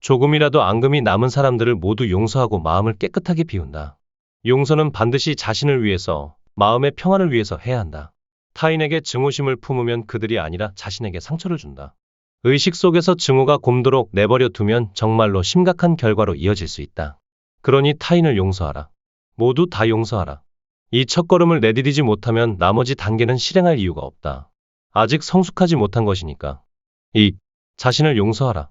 조금이라도 앙금이 남은 사람들을 모두 용서하고 마음을 깨끗하게 비운다. 용서는 반드시 자신을 위해서, 마음의 평안을 위해서 해야 한다. 타인에게 증오심을 품으면 그들이 아니라 자신에게 상처를 준다. 의식 속에서 증오가 곰도록 내버려 두면 정말로 심각한 결과로 이어질 수 있다. 그러니 타인을 용서하라. 모두 다 용서하라. 이 첫걸음을 내디디지 못하면 나머지 단계는 실행할 이유가 없다. 아직 성숙하지 못한 것이니까. 2. 자신을 용서하라.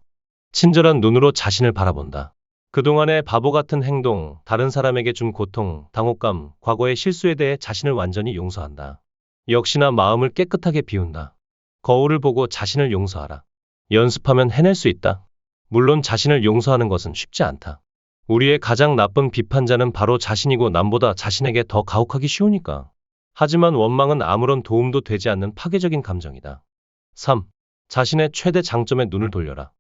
친절한 눈으로 자신을 바라본다. 그동안의 바보 같은 행동, 다른 사람에게 준 고통, 당혹감, 과거의 실수에 대해 자신을 완전히 용서한다. 역시나 마음을 깨끗하게 비운다. 거울을 보고 자신을 용서하라. 연습하면 해낼 수 있다. 물론 자신을 용서하는 것은 쉽지 않다. 우리의 가장 나쁜 비판자는 바로 자신이고 남보다 자신에게 더 가혹하기 쉬우니까. 하지만 원망은 아무런 도움도 되지 않는 파괴적인 감정이다. 3. 자신의 최대 장점에 눈을 돌려라.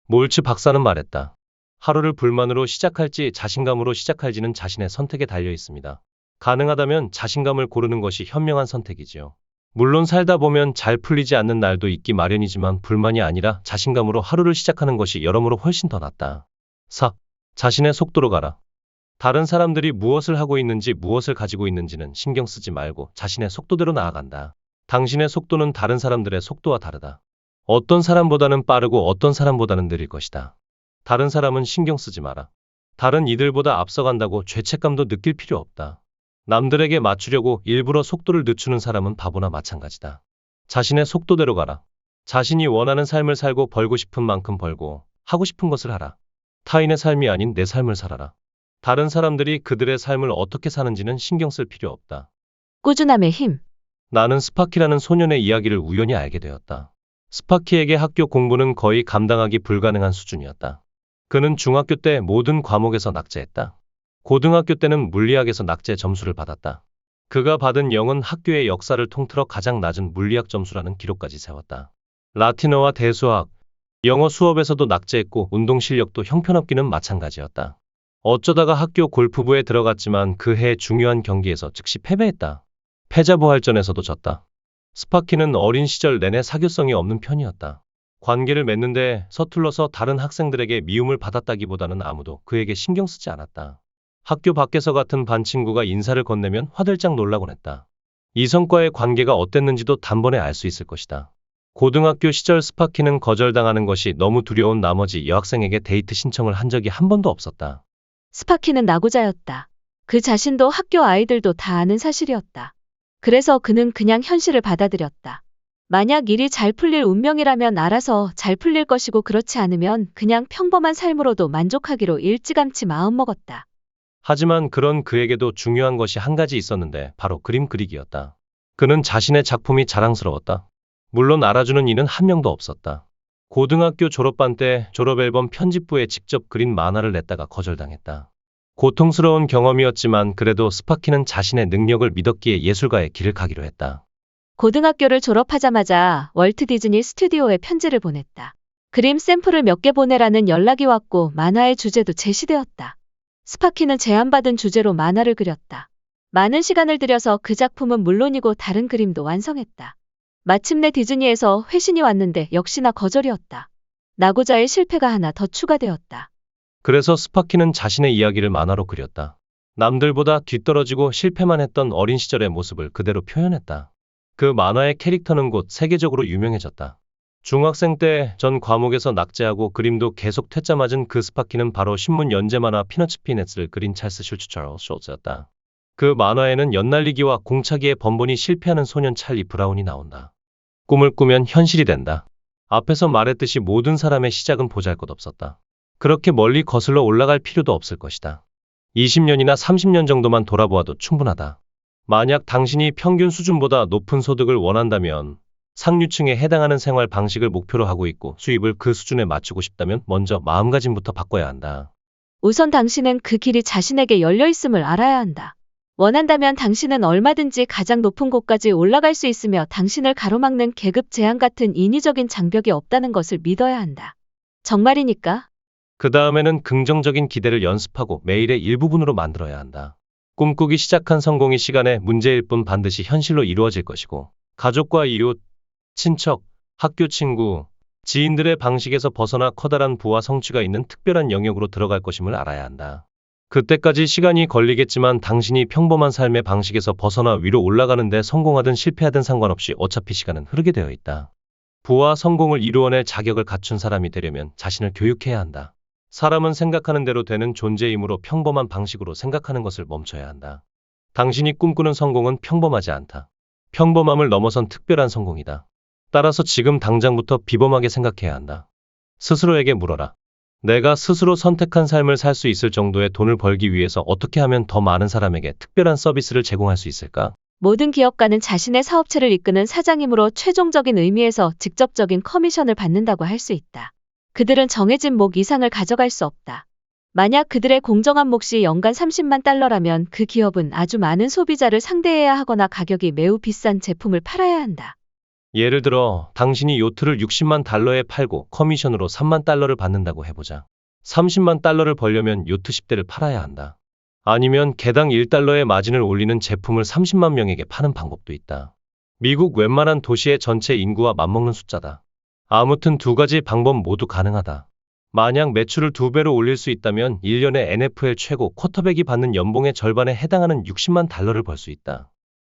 몰츠 박사는 말했다. 하루를 불만으로 시작할지 자신감으로 시작할지는 자신의 선택에 달려 있습니다. 가능하다면 자신감을 고르는 것이 현명한 선택이지요. 물론 살다 보면 잘 풀리지 않는 날도 있기 마련이지만 불만이 아니라 자신감으로 하루를 시작하는 것이 여러모로 훨씬 더 낫다. 4. 자신의 속도로 가라. 다른 사람들이 무엇을 하고 있는지 무엇을 가지고 있는지는 신경 쓰지 말고 자신의 속도대로 나아간다. 당신의 속도는 다른 사람들의 속도와 다르다. 어떤 사람보다는 빠르고 어떤 사람보다는 느릴 것이다. 다른 사람은 신경 쓰지 마라. 다른 이들보다 앞서간다고 죄책감도 느낄 필요 없다. 남들에게 맞추려고 일부러 속도를 늦추는 사람은 바보나 마찬가지다. 자신의 속도대로 가라. 자신이 원하는 삶을 살고 벌고 싶은 만큼 벌고 하고 싶은 것을 하라. 타인의 삶이 아닌 내 삶을 살아라. 다른 사람들이 그들의 삶을 어떻게 사는지는 신경 쓸 필요 없다. 꾸준함의 힘. 나는 스파키라는 소년의 이야기를 우연히 알게 되었다. 스파키에게 학교 공부는 거의 감당하기 불가능한 수준이었다. 그는 중학교 때 모든 과목에서 낙제했다. 고등학교 때는 물리학에서 낙제 점수를 받았다. 그가 받은 영은 학교의 역사를 통틀어 가장 낮은 물리학 점수라는 기록까지 세웠다. 라틴어와 대수학, 영어 수업에서도 낙제했고 운동 실력도 형편없기는 마찬가지였다. 어쩌다가 학교 골프부에 들어갔지만 그 해 중요한 경기에서 즉시 패배했다. 패자부활전에서도 졌다. 스파키는 어린 시절 내내 사교성이 없는 편이었다. 관계를 맺는데 서툴러서 다른 학생들에게 미움을 받았다기보다는 아무도 그에게 신경 쓰지 않았다. 학교 밖에서 같은 반 친구가 인사를 건네면 화들짝 놀라곤 했다. 이성과의 관계가 어땠는지도 단번에 알 수 있을 것이다. 고등학교 시절 스파키는 거절당하는 것이 너무 두려운 나머지 여학생에게 데이트 신청을 한 적이 한 번도 없었다. 스파키는 낙오자였다. 그 자신도 학교 아이들도 다 아는 사실이었다. 그래서 그는 그냥 현실을 받아들였다. 만약 일이 잘 풀릴 운명이라면 알아서 잘 풀릴 것이고 그렇지 않으면 그냥 평범한 삶으로도 만족하기로 일찌감치 마음먹었다. 하지만 그런 그에게도 중요한 것이 한 가지 있었는데 바로 그림 그리기였다. 그는 자신의 작품이 자랑스러웠다. 물론 알아주는 이는 한 명도 없었다. 고등학교 졸업반 때 졸업앨범 편집부에 직접 그린 만화를 냈다가 거절당했다. 고통스러운 경험이었지만 그래도 스파키는 자신의 능력을 믿었기에 예술가의 길을 가기로 했다. 고등학교를 졸업하자마자 월트 디즈니 스튜디오에 편지를 보냈다. 그림 샘플을 몇 개 보내라는 연락이 왔고 만화의 주제도 제시되었다. 스파키는 제안받은 주제로 만화를 그렸다. 많은 시간을 들여서 그 작품은 물론이고 다른 그림도 완성했다. 마침내 디즈니에서 회신이 왔는데 역시나 거절이었다. 낙오자의 실패가 하나 더 추가되었다. 그래서 스파키는 자신의 이야기를 만화로 그렸다. 남들보다 뒤떨어지고 실패만 했던 어린 시절의 모습을 그대로 표현했다. 그 만화의 캐릭터는 곧 세계적으로 유명해졌다. 중학생 때 전 과목에서 낙제하고 그림도 계속 퇴짜 맞은 그 스파키는 바로 신문 연재 만화 피너츠 피넷을 그린 찰스 슐츠 찰스 숄츠였다. 그 만화에는 연날리기와 공차기에 번번이 실패하는 소년 찰리 브라운이 나온다. 꿈을 꾸면 현실이 된다. 앞에서 말했듯이 모든 사람의 시작은 보잘것없었다. 그렇게 멀리 거슬러 올라갈 필요도 없을 것이다. 20년이나 30년 정도만 돌아보아도 충분하다. 만약 당신이 평균 수준보다 높은 소득을 원한다면 상류층에 해당하는 생활 방식을 목표로 하고 있고 수입을 그 수준에 맞추고 싶다면 먼저 마음가짐부터 바꿔야 한다. 우선 당신은 그 길이 자신에게 열려 있음을 알아야 한다. 원한다면 당신은 얼마든지 가장 높은 곳까지 올라갈 수 있으며 당신을 가로막는 계급 제한 같은 인위적인 장벽이 없다는 것을 믿어야 한다. 정말이니까? 그 다음에는 긍정적인 기대를 연습하고 매일의 일부분으로 만들어야 한다. 꿈꾸기 시작한 성공이 시간의 문제일 뿐 반드시 현실로 이루어질 것이고 가족과 이웃, 친척, 학교 친구, 지인들의 방식에서 벗어나 커다란 부와 성취가 있는 특별한 영역으로 들어갈 것임을 알아야 한다. 그때까지 시간이 걸리겠지만 당신이 평범한 삶의 방식에서 벗어나 위로 올라가는데 성공하든 실패하든 상관없이 어차피 시간은 흐르게 되어 있다. 부와 성공을 이루어낼 자격을 갖춘 사람이 되려면 자신을 교육해야 한다. 사람은 생각하는 대로 되는 존재이므로 평범한 방식으로 생각하는 것을 멈춰야 한다. 당신이 꿈꾸는 성공은 평범하지 않다. 평범함을 넘어선 특별한 성공이다. 따라서 지금 당장부터 비범하게 생각해야 한다. 스스로에게 물어라. 내가 스스로 선택한 삶을 살 수 있을 정도의 돈을 벌기 위해서 어떻게 하면 더 많은 사람에게 특별한 서비스를 제공할 수 있을까? 모든 기업가는 자신의 사업체를 이끄는 사장이므로 최종적인 의미에서 직접적인 커미션을 받는다고 할 수 있다. 그들은 정해진 목 이상을 가져갈 수 없다. 만약 그들의 공정한 몫이 연간 30만 달러라면 그 기업은 아주 많은 소비자를 상대해야 하거나 가격이 매우 비싼 제품을 팔아야 한다. 예를 들어 당신이 요트를 60만 달러에 팔고 커미션으로 3만 달러를 받는다고 해보자. 30만 달러를 벌려면 요트 10대를 팔아야 한다. 아니면 개당 1달러의 마진을 올리는 제품을 30만 명에게 파는 방법도 있다. 미국 웬만한 도시의 전체 인구와 맞먹는 숫자다. 아무튼 두 가지 방법 모두 가능하다. 만약 매출을 2배로 올릴 수 있다면 1년에 NFL 최고 쿼터백이 받는 연봉의 절반에 해당하는 60만 달러를 벌 수 있다.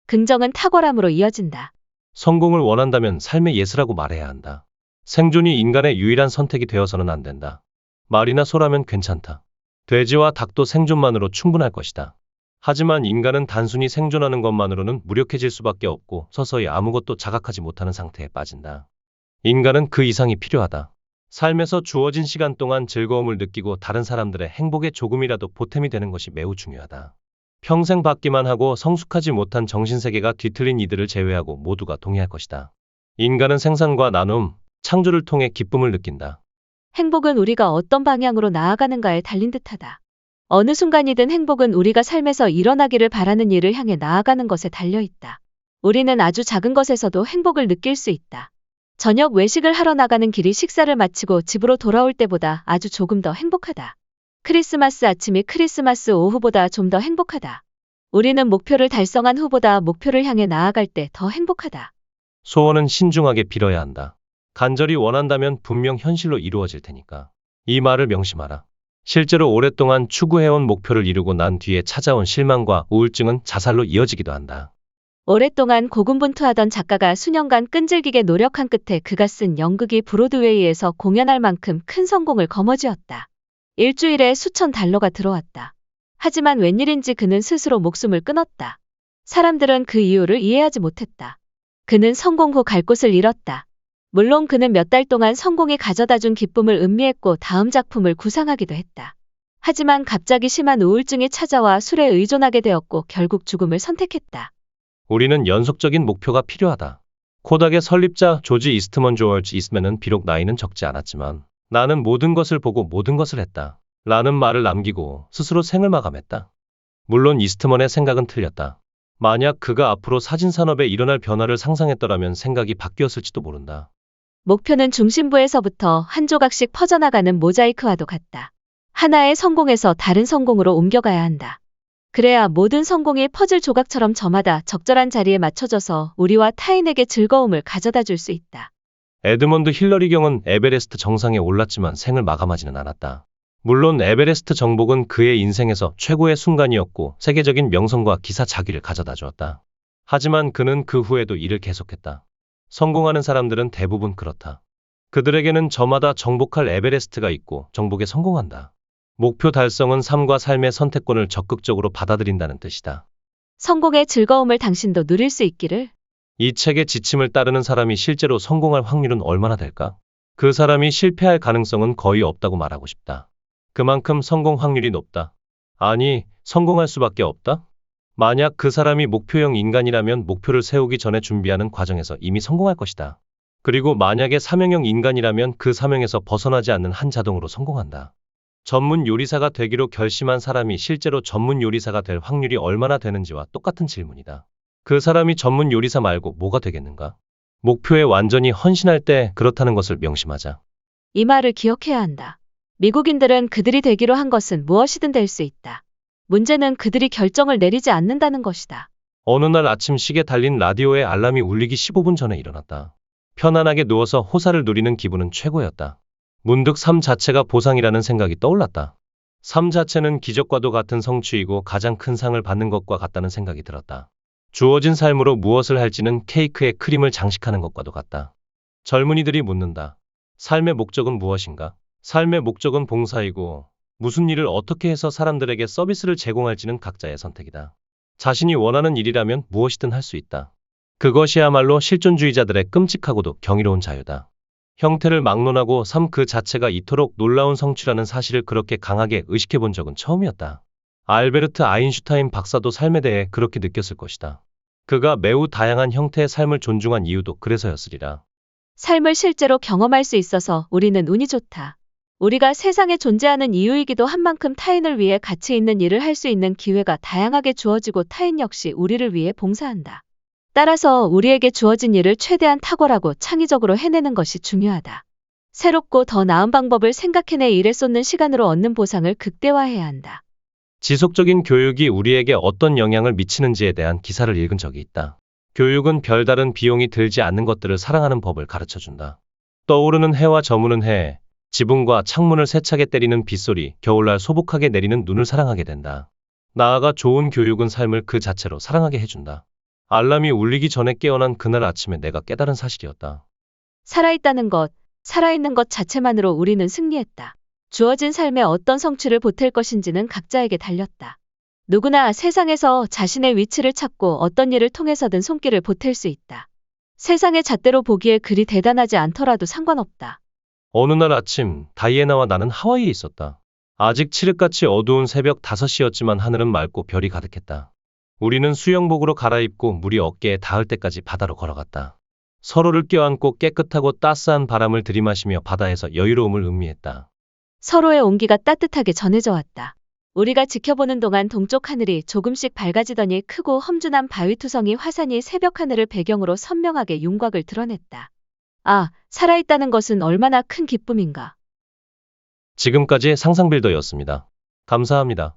긍정은 탁월함으로 이어진다. 성공을 원한다면 삶의 예스라고 말해야 한다. 생존이 인간의 유일한 선택이 되어서는 안 된다. 말이나 소라면 괜찮다. 돼지와 닭도 생존만으로 충분할 것이다. 하지만 인간은 단순히 생존하는 것만으로는 무력해질 수밖에 없고 서서히 아무것도 자각하지 못하는 상태에 빠진다. 인간은 그 이상이 필요하다. 삶에서 주어진 시간 동안 즐거움을 느끼고 다른 사람들의 행복에 조금이라도 보탬이 되는 것이 매우 중요하다. 평생 받기만 하고 성숙하지 못한 정신세계가 뒤틀린 이들을 제외하고 모두가 동의할 것이다. 인간은 생산과 나눔, 창조를 통해 기쁨을 느낀다. 행복은 우리가 어떤 방향으로 나아가는가에 달린 듯하다. 어느 순간이든 행복은 우리가 삶에서 일어나기를 바라는 일을 향해 나아가는 것에 달려 있다. 우리는 아주 작은 것에서도 행복을 느낄 수 있다. 저녁 외식을 하러 나가는 길이 식사를 마치고 집으로 돌아올 때보다 아주 조금 더 행복하다. 크리스마스 아침이 크리스마스 오후보다 좀 더 행복하다. 우리는 목표를 달성한 후보다 목표를 향해 나아갈 때 더 행복하다. 소원은 신중하게 빌어야 한다. 간절히 원한다면 분명 현실로 이루어질 테니까. 이 말을 명심하라. 실제로 오랫동안 추구해온 목표를 이루고 난 뒤에 찾아온 실망과 우울증은 자살로 이어지기도 한다. 오랫동안 고군분투하던 작가가 수년간 끈질기게 노력한 끝에 그가 쓴 연극이 브로드웨이에서 공연할 만큼 큰 성공을 거머쥐었다. 일주일에 수천 달러가 들어왔다. 하지만 웬일인지 그는 스스로 목숨을 끊었다. 사람들은 그 이유를 이해하지 못했다. 그는 성공 후 갈 곳을 잃었다. 물론 그는 몇 달 동안 성공이 가져다준 기쁨을 음미했고 다음 작품을 구상하기도 했다. 하지만 갑자기 심한 우울증이 찾아와 술에 의존하게 되었고 결국 죽음을 선택했다. 우리는 연속적인 목표가 필요하다. 코닥의 설립자 조지 이스트먼 조지 이스트먼은 비록 나이는 적지 않았지만 나는 모든 것을 보고 모든 것을 했다. 라는 말을 남기고 스스로 생을 마감했다. 물론 이스트먼의 생각은 틀렸다. 만약 그가 앞으로 사진산업에 일어날 변화를 상상했더라면 생각이 바뀌었을지도 모른다. 목표는 중심부에서부터 한 조각씩 퍼져나가는 모자이크와도 같다. 하나의 성공에서 다른 성공으로 옮겨가야 한다. 그래야 모든 성공이 퍼즐 조각처럼 저마다 적절한 자리에 맞춰져서 우리와 타인에게 즐거움을 가져다 줄 수 있다. 에드먼드 힐러리 경은 에베레스트 정상에 올랐지만 생을 마감하지는 않았다. 물론 에베레스트 정복은 그의 인생에서 최고의 순간이었고 세계적인 명성과 기사 자기를 가져다 주었다. 하지만 그는 그 후에도 일을 계속했다. 성공하는 사람들은 대부분 그렇다. 그들에게는 저마다 정복할 에베레스트가 있고 정복에 성공한다. 목표 달성은 삶과 삶의 선택권을 적극적으로 받아들인다는 뜻이다. 성공의 즐거움을 당신도 누릴 수 있기를. 이 책의 지침을 따르는 사람이 실제로 성공할 확률은 얼마나 될까? 그 사람이 실패할 가능성은 거의 없다고 말하고 싶다. 그만큼 성공 확률이 높다. 아니, 성공할 수밖에 없다? 만약 그 사람이 목표형 인간이라면 목표를 세우기 전에 준비하는 과정에서 이미 성공할 것이다. 그리고 만약에 사명형 인간이라면 그 사명에서 벗어나지 않는 한 자동으로 성공한다. 전문 요리사가 되기로 결심한 사람이 실제로 전문 요리사가 될 확률이 얼마나 되는지와 똑같은 질문이다. 그 사람이 전문 요리사 말고 뭐가 되겠는가? 목표에 완전히 헌신할 때 그렇다는 것을 명심하자. 이 말을 기억해야 한다. 미국인들은 그들이 되기로 한 것은 무엇이든 될 수 있다. 문제는 그들이 결정을 내리지 않는다는 것이다. 어느 날 아침 시계 달린 라디오의 알람이 울리기 15분 전에 일어났다. 편안하게 누워서 호사를 누리는 기분은 최고였다. 문득 삶 자체가 보상이라는 생각이 떠올랐다. 삶 자체는 기적과도 같은 성취이고 가장 큰 상을 받는 것과 같다는 생각이 들었다. 주어진 삶으로 무엇을 할지는 케이크에 크림을 장식하는 것과도 같다. 젊은이들이 묻는다. 삶의 목적은 무엇인가? 삶의 목적은 봉사이고 무슨 일을 어떻게 해서 사람들에게 서비스를 제공할지는 각자의 선택이다. 자신이 원하는 일이라면 무엇이든 할 수 있다. 그것이야말로 실존주의자들의 끔찍하고도 경이로운 자유다. 형태를 막론하고 삶 그 자체가 이토록 놀라운 성취라는 사실을 그렇게 강하게 의식해 본 적은 처음이었다. 알베르트 아인슈타인 박사도 삶에 대해 그렇게 느꼈을 것이다. 그가 매우 다양한 형태의 삶을 존중한 이유도 그래서였으리라. 삶을 실제로 경험할 수 있어서 우리는 운이 좋다. 우리가 세상에 존재하는 이유이기도 한 만큼 타인을 위해 가치 있는 일을 할 수 있는 기회가 다양하게 주어지고 타인 역시 우리를 위해 봉사한다. 따라서 우리에게 주어진 일을 최대한 탁월하고 창의적으로 해내는 것이 중요하다. 새롭고 더 나은 방법을 생각해내 일에 쏟는 시간으로 얻는 보상을 극대화해야 한다. 지속적인 교육이 우리에게 어떤 영향을 미치는지에 대한 기사를 읽은 적이 있다. 교육은 별다른 비용이 들지 않는 것들을 사랑하는 법을 가르쳐준다. 떠오르는 해와 저무는 해, 지붕과 창문을 세차게 때리는 빗소리, 겨울날 소복하게 내리는 눈을 사랑하게 된다. 나아가 좋은 교육은 삶을 그 자체로 사랑하게 해준다. 알람이 울리기 전에 깨어난 그날 아침에 내가 깨달은 사실이었다. 살아있다는 것, 살아있는 것 자체만으로 우리는 승리했다. 주어진 삶에 어떤 성취를 보탤 것인지는 각자에게 달렸다. 누구나 세상에서 자신의 위치를 찾고 어떤 일을 통해서든 손길을 보탤 수 있다. 세상의 잣대로 보기에 그리 대단하지 않더라도 상관없다. 어느 날 아침, 다이애나와 나는 하와이에 있었다. 아직 칠흑같이 어두운 새벽 5시였지만 하늘은 맑고 별이 가득했다. 우리는 수영복으로 갈아입고 물이 어깨에 닿을 때까지 바다로 걸어갔다. 서로를 껴안고 깨끗하고 따스한 바람을 들이마시며 바다에서 여유로움을 음미했다. 서로의 온기가 따뜻하게 전해져 왔다. 우리가 지켜보는 동안 동쪽 하늘이 조금씩 밝아지더니 크고 험준한 바위투성이 화산이 새벽 하늘을 배경으로 선명하게 윤곽을 드러냈다. 아, 살아있다는 것은 얼마나 큰 기쁨인가. 지금까지 상상빌더였습니다. 감사합니다.